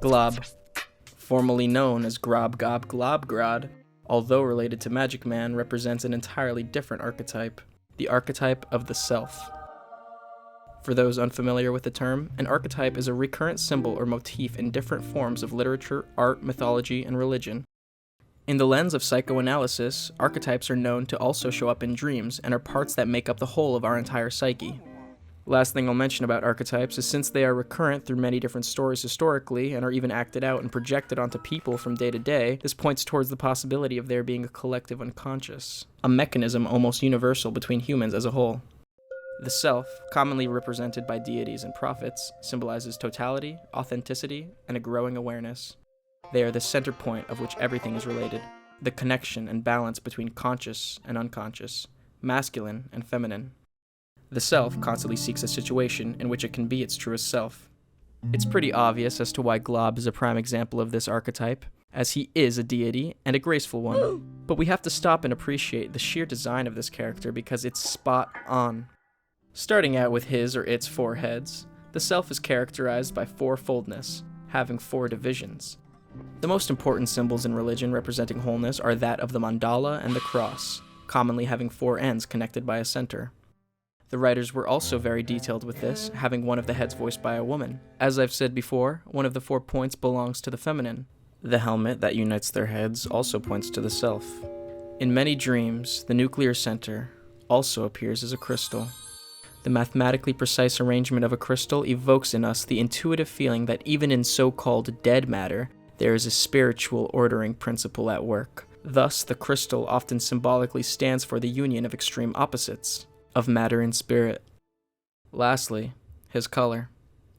Glob, formerly known as Grob Gob Glob Grod, although related to Magic Man, represents an entirely different archetype, the archetype of the self. For those unfamiliar with the term, an archetype is a recurrent symbol or motif in different forms of literature, art, mythology, and religion. In the lens of psychoanalysis, archetypes are known to also show up in dreams and are parts that make up the whole of our entire psyche. Last thing I'll mention about archetypes is since they are recurrent through many different stories historically and are even acted out and projected onto people from day to day, this points towards the possibility of there being a collective unconscious, a mechanism almost universal between humans as a whole. The self, commonly represented by deities and prophets, symbolizes totality, authenticity, and a growing awareness. They are the center point of which everything is related, the connection and balance between conscious and unconscious, masculine and feminine. The self constantly seeks a situation in which it can be its truest self. It's pretty obvious as to why Glob is a prime example of this archetype, as he is a deity and a graceful one. But we have to stop and appreciate the sheer design of this character because it's spot on. Starting out with his or its 4 heads, the self is characterized by fourfoldness, having 4 divisions. The most important symbols in religion representing wholeness are that of the mandala and the cross, commonly having 4 ends connected by a center. The writers were also very detailed with this, having one of the heads voiced by a woman. As I've said before, one of the 4 points belongs to the feminine. The helmet that unites their heads also points to the self. In many dreams, the nuclear center also appears as a crystal. The mathematically precise arrangement of a crystal evokes in us the intuitive feeling that even in so-called dead matter, there is a spiritual ordering principle at work. Thus, the crystal often symbolically stands for the union of extreme opposites, of matter and spirit. Lastly, his color,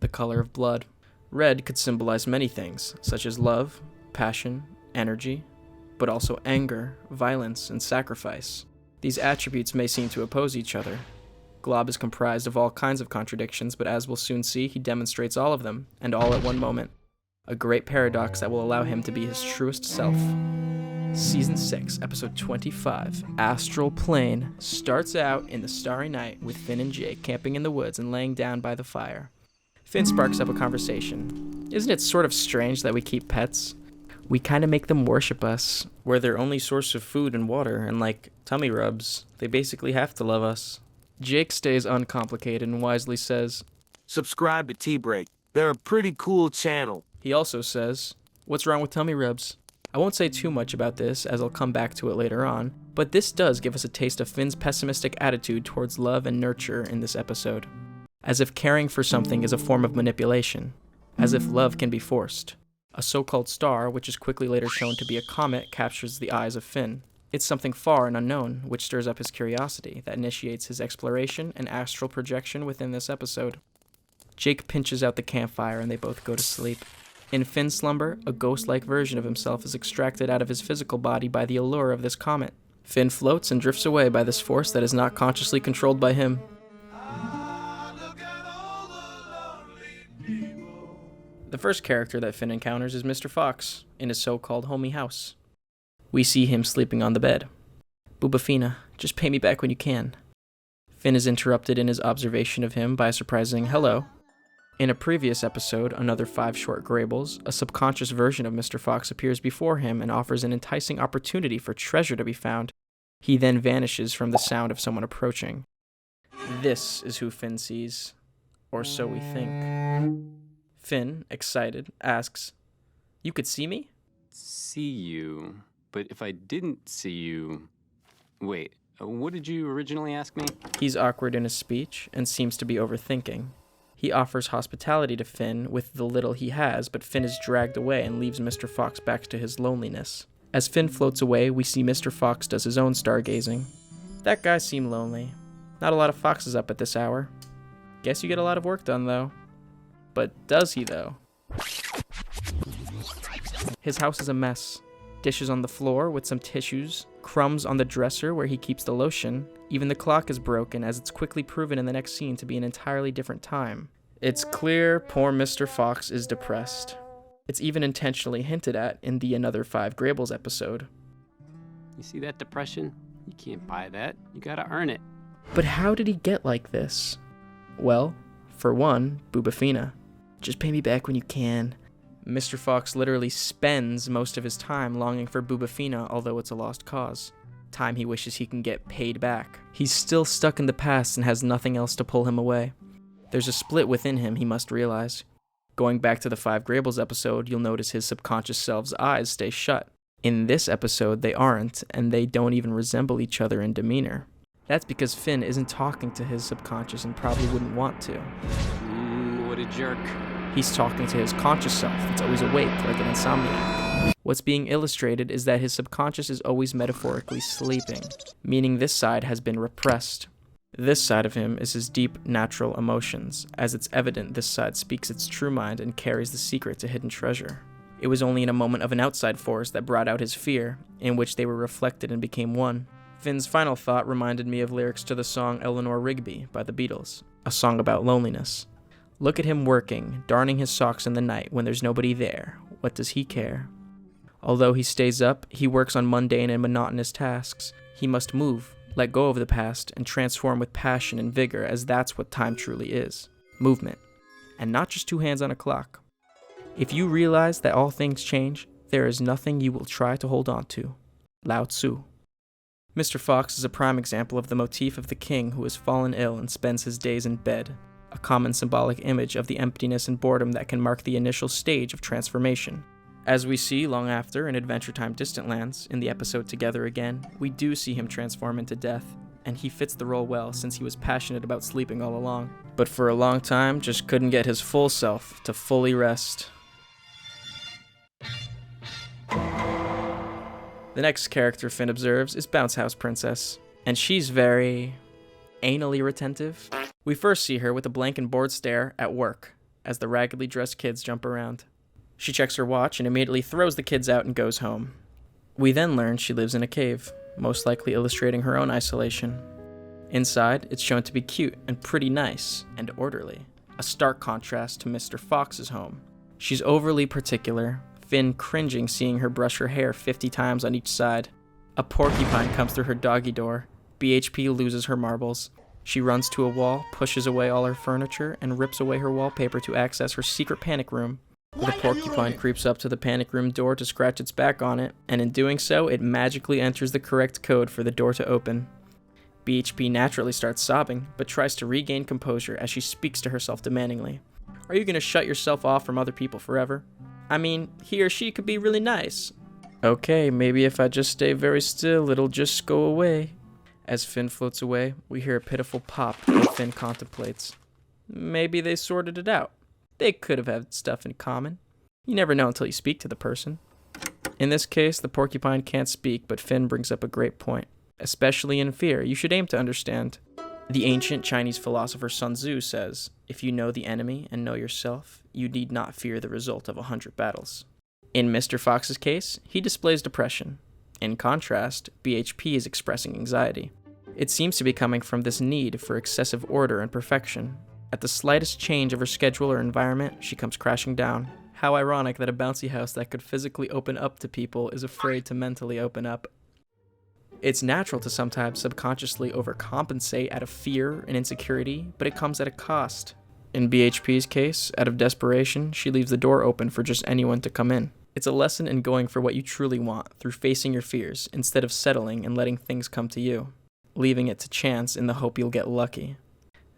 the color of blood. Red could symbolize many things, such as love, passion, energy, but also anger, violence, and sacrifice. These attributes may seem to oppose each other. Glob is comprised of all kinds of contradictions, but as we'll soon see, he demonstrates all of them, and all at one moment. A great paradox that will allow him to be his truest self. Season 6, Episode 25, Astral Plane, starts out in the starry night with Finn and Jake camping in the woods and laying down by the fire. Finn sparks up a conversation. Isn't it sort of strange that we keep pets? We kind of make them worship us. We're their only source of food and water, and like tummy rubs, they basically have to love us. Jake stays uncomplicated and wisely says, "Subscribe to T-Break. They're a pretty cool channel." He also says, "What's wrong with tummy rubs?" I won't say too much about this, as I'll come back to it later on, but this does give us a taste of Finn's pessimistic attitude towards love and nurture in this episode. As if caring for something is a form of manipulation. As if love can be forced. A so-called star, which is quickly later shown to be a comet, captures the eyes of Finn. It's something far and unknown, which stirs up his curiosity, that initiates his exploration and astral projection within this episode. Jake pinches out the campfire and they both go to sleep. In Finn's slumber, a ghost-like version of himself is extracted out of his physical body by the allure of this comet. Finn floats and drifts away by this force that is not consciously controlled by him. The first character that Finn encounters is Mr. Fox, in his so-called homey house. We see him sleeping on the bed. "Bubafina, just pay me back when you can." Finn is interrupted in his observation of him by a surprising hello. In a previous episode, Another 5 Short Grables, a subconscious version of Mr. Fox appears before him and offers an enticing opportunity for treasure to be found. He then vanishes from the sound of someone approaching. This is who Finn sees. Or so we think. Finn, excited, asks, "You could see me?" See you. But if I didn't see you... Wait, what did you originally ask me? He's awkward in his speech and seems to be overthinking. He offers hospitality to Finn with the little he has, but Finn is dragged away and leaves Mr. Fox back to his loneliness. As Finn floats away, we see Mr. Fox does his own stargazing. That guy seemed lonely. Not a lot of foxes up at this hour. Guess you get a lot of work done, though. But does he, though? His house is a mess. Dishes on the floor with some tissues, crumbs on the dresser where he keeps the lotion. Even the clock is broken, as it's quickly proven in the next scene to be an entirely different time. It's clear poor Mr. Fox is depressed. It's even intentionally hinted at in the Another 5 Grables episode. You see that depression? You can't buy that. You gotta earn it. But how did he get like this? Well, for one, Bubafina. Just pay me back when you can. Mr. Fox literally spends most of his time longing for Bubafina, although it's a lost cause. Time he wishes he can get paid back. He's still stuck in the past and has nothing else to pull him away. There's a split within him he must realize. Going back to the Five Grables episode, you'll notice his subconscious self's eyes stay shut. In this episode, they aren't, and they don't even resemble each other in demeanor. That's because Finn isn't talking to his subconscious and probably wouldn't want to. What a jerk. He's talking to his conscious self that's always awake, like an insomniac. What's being illustrated is that his subconscious is always metaphorically sleeping, meaning this side has been repressed. This side of him is his deep, natural emotions. As it's evident, this side speaks its true mind and carries the secret to hidden treasure. It was only in a moment of an outside force that brought out his fear, in which they were reflected and became one. Finn's final thought reminded me of lyrics to the song Eleanor Rigby by the Beatles, a song about loneliness. Look at him working, darning his socks in the night when there's nobody there. What does he care? Although he stays up, he works on mundane and monotonous tasks. He must move, let go of the past, and transform with passion and vigor, as that's what time truly is. Movement. And not just 2 hands on a clock. If you realize that all things change, there is nothing you will try to hold on to. Lao Tzu. Mr. Fox is a prime example of the motif of the king who has fallen ill and spends his days in bed, a common symbolic image of the emptiness and boredom that can mark the initial stage of transformation. As we see long after in Adventure Time Distant Lands, in the episode Together Again, we do see him transform into death, and he fits the role well since he was passionate about sleeping all along, but for a long time just couldn't get his full self to fully rest. The next character Finn observes is Bounce House Princess, and she's very anally retentive. We first see her with a blank and bored stare at work, as the raggedly dressed kids jump around. She checks her watch and immediately throws the kids out and goes home. We then learn she lives in a cave, most likely illustrating her own isolation. Inside, it's shown to be cute and pretty nice and orderly, a stark contrast to Mr. Fox's home. She's overly particular, Finn cringing seeing her brush her hair 50 times on each side. A porcupine comes through her doggy door. BHP loses her marbles. She runs to a wall, pushes away all her furniture, and rips away her wallpaper to access her secret panic room. The porcupine creeps up to the panic room door to scratch its back on it, and in doing so, it magically enters the correct code for the door to open. BHP naturally starts sobbing, but tries to regain composure as she speaks to herself demandingly. Are you gonna shut yourself off from other people forever? I mean, he or she could be really nice. Okay, maybe if I just stay very still, it'll just go away. As Finn floats away, we hear a pitiful pop that Finn contemplates. Maybe they sorted it out. They could have had stuff in common. You never know until you speak to the person. In this case, the porcupine can't speak, but Finn brings up a great point. Especially in fear, you should aim to understand. The ancient Chinese philosopher Sun Tzu says, if you know the enemy and know yourself, you need not fear the result of 100 battles. In Mr. Fox's case, he displays depression. In contrast, BHP is expressing anxiety. It seems to be coming from this need for excessive order and perfection. At the slightest change of her schedule or environment, she comes crashing down. How ironic that a bouncy house that could physically open up to people is afraid to mentally open up. It's natural to sometimes subconsciously overcompensate out of fear and insecurity, but it comes at a cost. In BHP's case, out of desperation, she leaves the door open for just anyone to come in. It's a lesson in going for what you truly want through facing your fears instead of settling and letting things come to you, leaving it to chance in the hope you'll get lucky.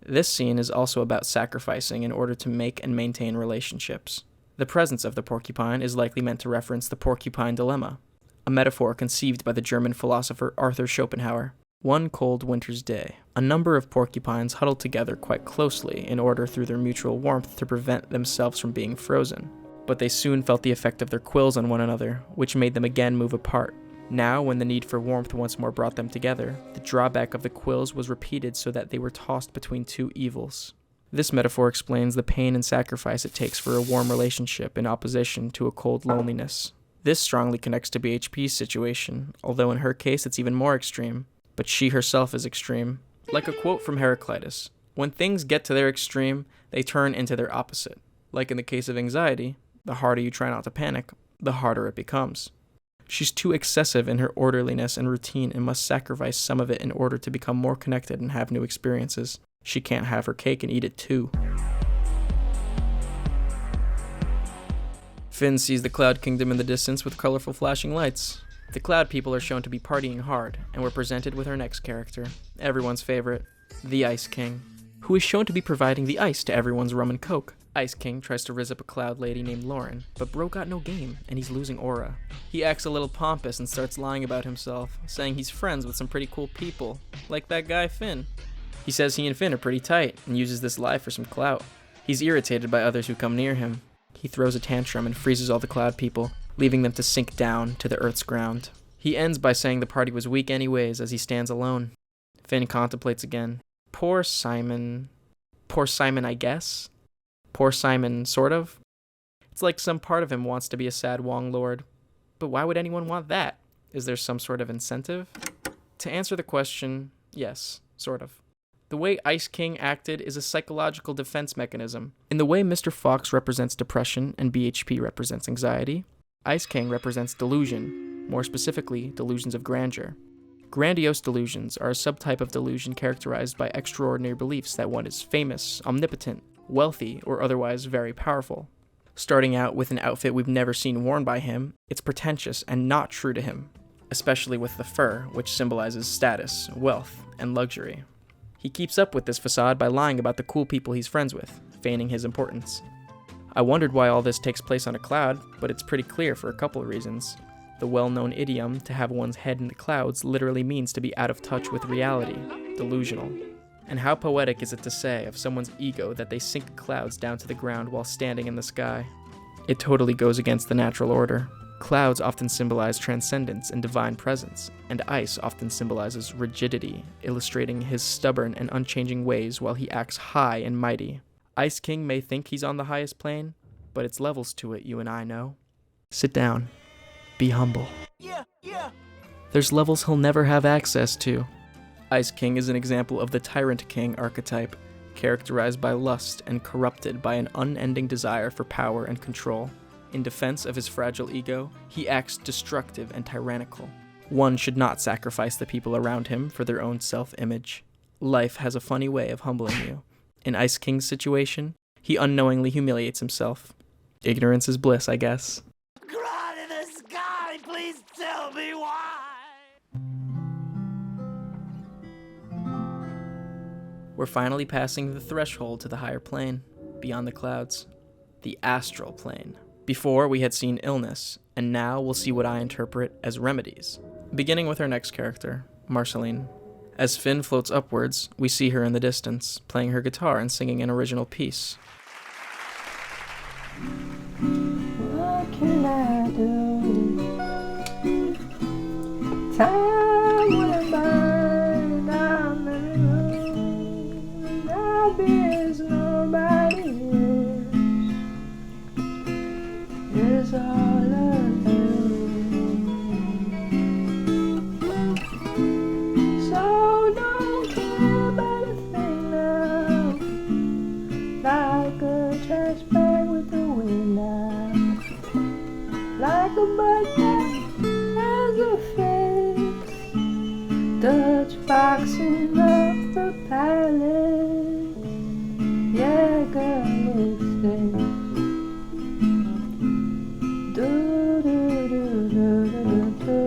This scene is also about sacrificing in order to make and maintain relationships. The presence of the porcupine is likely meant to reference the porcupine dilemma, a metaphor conceived by the German philosopher Arthur Schopenhauer. One cold winter's day, a number of porcupines huddled together quite closely in order through their mutual warmth to prevent themselves from being frozen. But they soon felt the effect of their quills on one another, which made them again move apart. Now, when the need for warmth once more brought them together, the drawback of the quills was repeated so that they were tossed between two evils. This metaphor explains the pain and sacrifice it takes for a warm relationship in opposition to a cold loneliness. This strongly connects to BHP's situation, although in her case it's even more extreme. But she herself is extreme. Like a quote from Heraclitus, when things get to their extreme, they turn into their opposite. Like in the case of anxiety, the harder you try not to panic, the harder it becomes. She's too excessive in her orderliness and routine and must sacrifice some of it in order to become more connected and have new experiences. She can't have her cake and eat it too. Finn sees the Cloud Kingdom in the distance with colorful flashing lights. The Cloud people are shown to be partying hard, and we're presented with our next character, everyone's favorite, the Ice King, who is shown to be providing the ice to everyone's rum and coke. Ice King tries to rizz up a cloud lady named Lauren, but bro got no game, and he's losing aura. He acts a little pompous and starts lying about himself, saying he's friends with some pretty cool people, like that guy Finn. He says he and Finn are pretty tight, and uses this lie for some clout. He's irritated by others who come near him. He throws a tantrum and freezes all the Cloud people, leaving them to sink down to the Earth's ground. He ends by saying the party was weak anyways as he stands alone. Finn contemplates again. Poor Simon, I guess? Poor Simon, sort of? It's like some part of him wants to be a sad Wong Lord. But why would anyone want that? Is there some sort of incentive? To answer the question, yes, sort of. The way Ice King acted is a psychological defense mechanism. In the way Mr. Fox represents depression and BHP represents anxiety, Ice King represents delusion, more specifically, delusions of grandeur. Grandiose delusions are a subtype of delusion characterized by extraordinary beliefs that one is famous, omnipotent, wealthy, or otherwise very powerful. Starting out with an outfit we've never seen worn by him, it's pretentious and not true to him, especially with the fur, which symbolizes status, wealth, and luxury. He keeps up with this facade by lying about the cool people he's friends with, feigning his importance. I wondered why all this takes place on a cloud, but it's pretty clear for a couple of reasons. The well-known idiom, to have one's head in the clouds, literally means to be out of touch with reality, delusional. And how poetic is it to say of someone's ego that they sink clouds down to the ground while standing in the sky? It totally goes against the natural order. Clouds often symbolize transcendence and divine presence, and ice often symbolizes rigidity, illustrating his stubborn and unchanging ways while he acts high and mighty. Ice King may think he's on the highest plane, but it's levels to it, you and I know. Sit down. Be humble. Yeah. There's levels he'll never have access to. Ice King is an example of the Tyrant King archetype, characterized by lust and corrupted by an unending desire for power and control. In defense of his fragile ego, he acts destructive and tyrannical. One should not sacrifice the people around him for their own self-image. Life has a funny way of humbling you. In Ice King's situation, he unknowingly humiliates himself. Ignorance is bliss, I guess. God in the sky, please tell me why. We're finally passing the threshold to the higher plane, beyond the clouds. The astral plane. Before, we had seen illness, and now we'll see what I interpret as remedies. Beginning with our next character, Marceline. As Finn floats upwards, we see her in the distance, playing her guitar and singing an original piece. What can I do? Time went by and I'm in love. There's nobody else. It's all of you. So don't care about a thing now. Like a trash bag with the wind out. Like a bird that has a face. Dutch boxing up the palace. Yeah, girl, it's there. Do, do, do, do, do, do.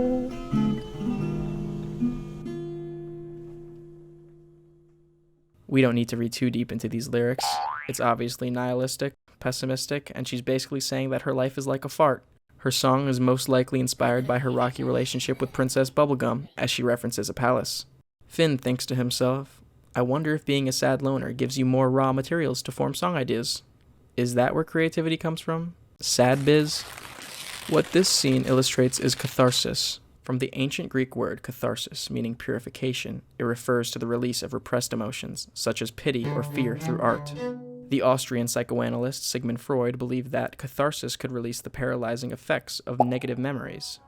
We don't need to read too deep into these lyrics. It's obviously nihilistic, pessimistic, and she's basically saying that her life is like a fart. Her song is most likely inspired by her rocky relationship with Princess Bubblegum, as she references a palace. Finn thinks to himself, I wonder if being a sad loner gives you more raw materials to form song ideas. Is that where creativity comes from? Sad biz? What this scene illustrates is catharsis. From the ancient Greek word catharsis, meaning purification, it refers to the release of repressed emotions, such as pity or fear through art. The Austrian psychoanalyst Sigmund Freud believed that catharsis could release the paralyzing effects of negative memories.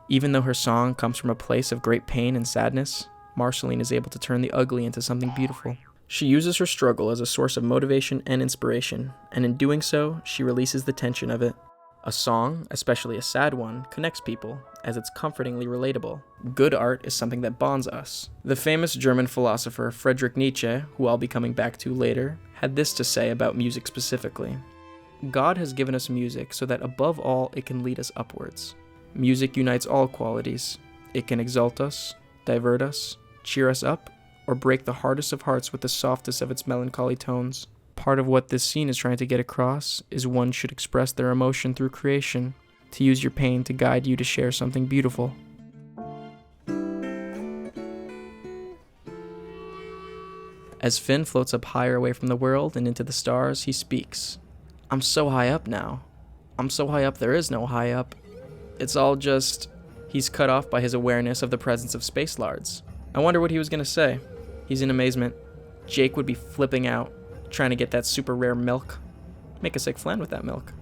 Even though her song comes from a place of great pain and sadness, Marceline is able to turn the ugly into something beautiful. She uses her struggle as a source of motivation and inspiration, and in doing so, she releases the tension of it. A song, especially a sad one, connects people, as it's comfortingly relatable. Good art is something that bonds us. The famous German philosopher Friedrich Nietzsche, who I'll be coming back to later, had this to say about music specifically. God has given us music so that above all it can lead us upwards. Music unites all qualities. It can exalt us, divert us, cheer us up, or break the hardest of hearts with the softest of its melancholy tones. Part of what this scene is trying to get across is one should express their emotion through creation, to use your pain to guide you to share something beautiful. As Finn floats up higher away from the world and into the stars, he speaks. I'm so high up now. I'm so high up there is no high up. It's all just... He's cut off by his awareness of the presence of space Lards. I wonder what he was going to say. He's in amazement. Jake would be flipping out, trying to get that super rare milk. Make a sick flan with that milk.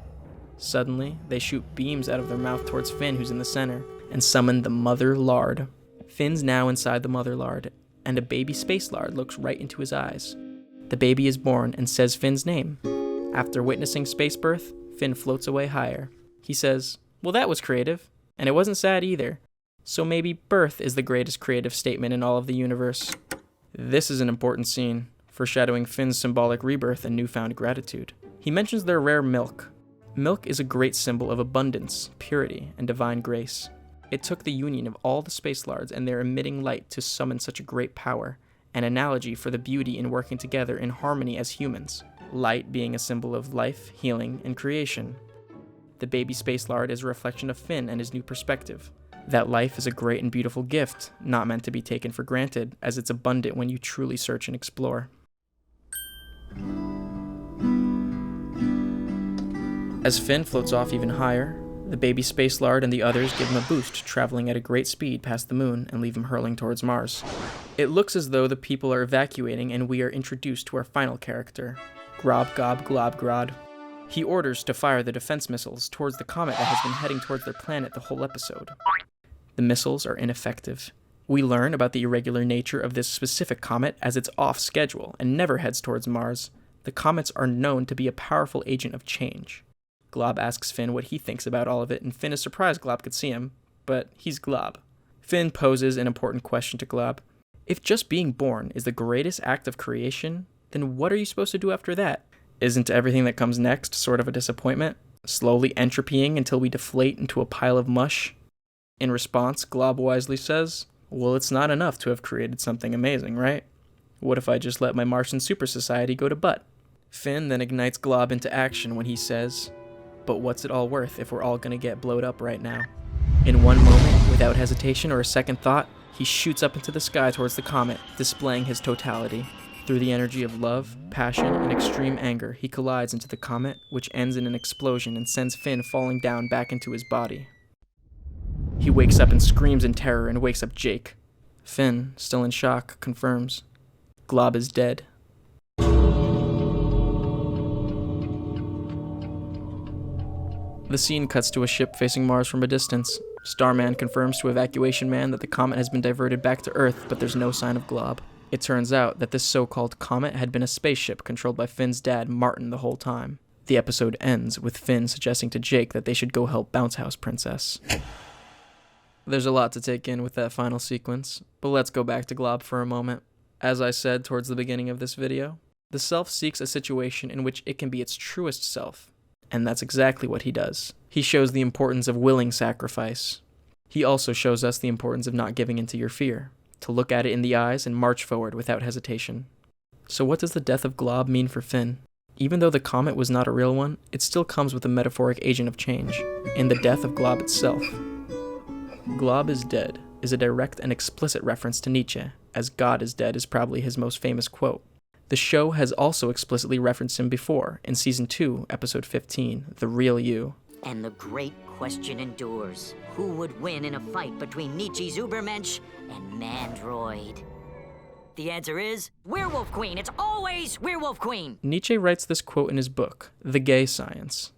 Suddenly, they shoot beams out of their mouth towards Finn, who's in the center, and summon the Mother Lard. Finn's now inside the Mother Lard, and a baby space Lard looks right into his eyes. The baby is born and says Finn's name. After witnessing space birth, Finn floats away higher. He says, well, that was creative, and it wasn't sad either. So maybe birth is the greatest creative statement in all of the universe. This is an important scene, foreshadowing Finn's symbolic rebirth and newfound gratitude. He mentions their rare milk. Milk is a great symbol of abundance, purity, and divine grace. It took the union of all the space Lards and their emitting light to summon such a great power, an analogy for the beauty in working together in harmony as humans, light being a symbol of life, healing, and creation. The baby space Lard is a reflection of Finn and his new perspective, that life is a great and beautiful gift, not meant to be taken for granted, as it's abundant when you truly search and explore. As Finn floats off even higher, the baby space Lard and the others give him a boost, traveling at a great speed past the moon and leave him hurling towards Mars. It looks as though the people are evacuating and we are introduced to our final character, Grob Gob Glob Grod. He orders to fire the defense missiles towards the comet that has been heading towards their planet the whole episode. The missiles are ineffective. We learn about the irregular nature of this specific comet as it's off schedule and never heads towards Mars. The comets are known to be a powerful agent of change. Glob asks Finn what he thinks about all of it, and Finn is surprised Glob could see him, but he's Glob. Finn poses an important question to Glob. If just being born is the greatest act of creation, then what are you supposed to do after that? Isn't everything that comes next sort of a disappointment? Slowly entropying until we deflate into a pile of mush? In response, Glob wisely says, well, it's not enough to have created something amazing, right? What if I just let my Martian super society go to butt? Finn then ignites Glob into action when he says, but what's it all worth if we're all gonna get blowed up right now? In one moment, without hesitation or a second thought, he shoots up into the sky towards the comet, displaying his totality. Through the energy of love, passion, and extreme anger, he collides into the comet, which ends in an explosion and sends Finn falling down back into his body. He wakes up and screams in terror and wakes up Jake. Finn, still in shock, confirms. Glob is dead. The scene cuts to a ship facing Mars from a distance. Starman confirms to Evacuation Man that the comet has been diverted back to Earth, but there's no sign of Glob. It turns out that this so-called comet had been a spaceship controlled by Finn's dad, Martin, the whole time. The episode ends with Finn suggesting to Jake that they should go help Bounce House Princess. There's a lot to take in with that final sequence, but let's go back to Glob for a moment. As I said towards the beginning of this video, the self seeks a situation in which it can be its truest self. And that's exactly what he does. He shows the importance of willing sacrifice. He also shows us the importance of not giving in to your fear, to look at it in the eyes and march forward without hesitation. So what does the death of Glob mean for Finn? Even though the comet was not a real one, it still comes with a metaphoric agent of change, in the death of Glob itself. Glob is dead is a direct and explicit reference to Nietzsche, as God is dead is probably his most famous quote. The show has also explicitly referenced him before, in Season 2, Episode 15, The Real You. And the great question endures. Who would win in a fight between Nietzsche's Ubermensch and Mandroid? The answer is Werewolf Queen. It's always Werewolf Queen. Nietzsche writes this quote in his book, The Gay Science.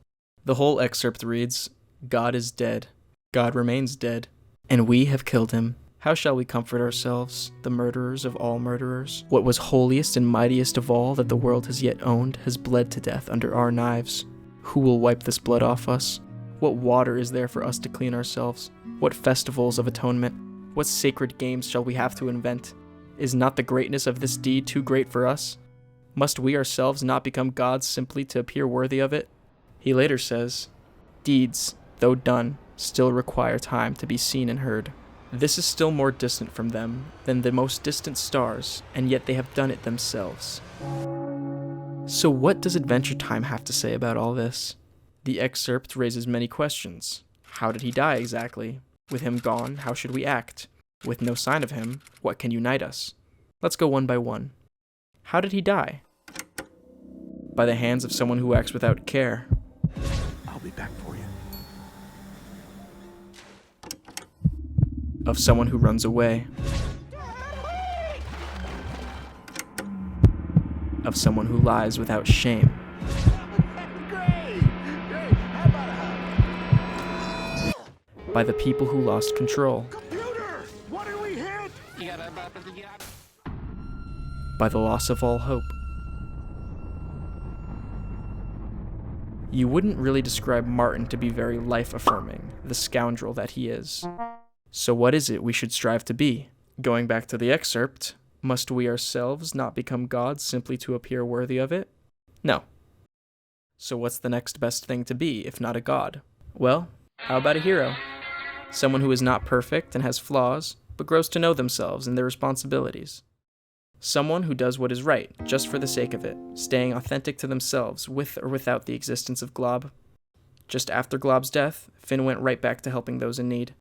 The whole excerpt reads, God is dead. God remains dead. And we have killed him. How shall we comfort ourselves, the murderers of all murderers? What was holiest and mightiest of all that the world has yet owned has bled to death under our knives. Who will wipe this blood off us? What water is there for us to clean ourselves? What festivals of atonement? What sacred games shall we have to invent? Is not the greatness of this deed too great for us? Must we ourselves not become gods simply to appear worthy of it? He later says, "Deeds, though done, still require time to be seen and heard. This is still more distant from them than the most distant stars, and yet they have done it themselves." So what does Adventure Time have to say about all this? The excerpt raises many questions. How did he die exactly? With him gone, how should we act? With no sign of him, what can unite us? Let's go one by one. How did he die? By the hands of someone who acts without care. I'll be back for you. Of someone who runs away. Of someone who lies without shame. By the people who lost control. What did we hit? By the loss of all hope. You wouldn't really describe Martin to be very life-affirming, the scoundrel that he is. So what is it we should strive to be? Going back to the excerpt, must we ourselves not become gods simply to appear worthy of it? No. So what's the next best thing to be, if not a god? Well, how about a hero? Someone who is not perfect and has flaws, but grows to know themselves and their responsibilities. Someone who does what is right, just for the sake of it, staying authentic to themselves with or without the existence of Glob. Just after Glob's death, Finn went right back to helping those in need.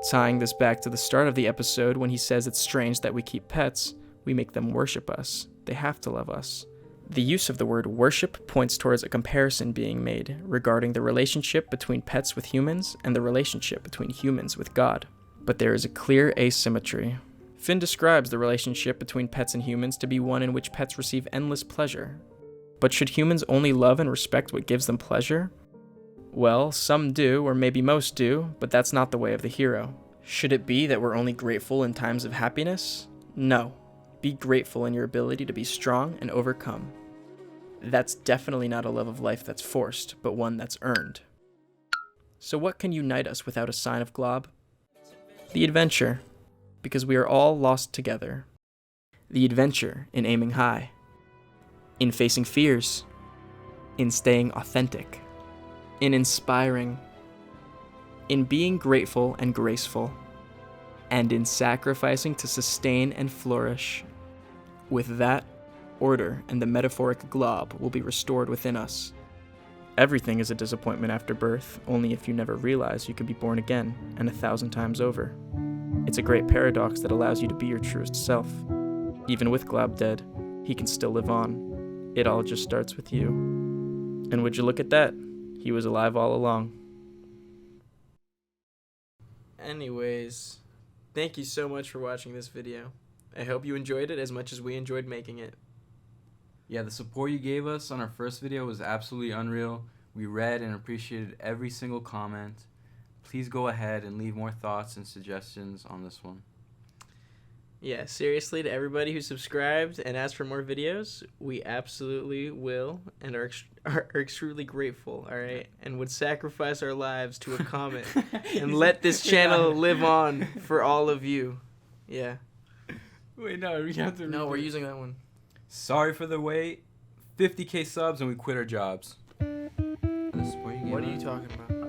Tying this back to the start of the episode when he says it's strange that we keep pets, we make them worship us. They have to love us. The use of the word worship points towards a comparison being made regarding the relationship between pets with humans and the relationship between humans with God. But there is a clear asymmetry. Finn describes the relationship between pets and humans to be one in which pets receive endless pleasure. But should humans only love and respect what gives them pleasure? Well, some do, or maybe most do, but that's not the way of the hero. Should it be that we're only grateful in times of happiness? No. Be grateful in your ability to be strong and overcome. That's definitely not a love of life that's forced, but one that's earned. So what can unite us without a sign of Glob? The adventure, because we are all lost together. The adventure in aiming high, in facing fears, in staying authentic, in inspiring, in being grateful and graceful, and in sacrificing to sustain and flourish. With that, order and the metaphoric glob will be restored within us. Everything is a disappointment after birth, only if you never realize you could be born again, and 1,000 times over. It's a great paradox that allows you to be your truest self. Even with Glob dead, he can still live on. It all just starts with you. And would you look at that? He was alive all along. Anyways, thank you so much for watching this video. I hope you enjoyed it as much as we enjoyed making it. Yeah, the support you gave us on our first video was absolutely unreal. We read and appreciated every single comment. Please go ahead and leave more thoughts and suggestions on this one. Yeah, seriously, to everybody who subscribed and asked for more videos, we absolutely will and are extremely grateful, all right? And would sacrifice our lives to a comment and let this channel live on for all of you. Yeah. Wait, no, we have to. No, we're using that one. Sorry for the wait. 50K subs and we quit our jobs. The support you gave What are you us? talking about?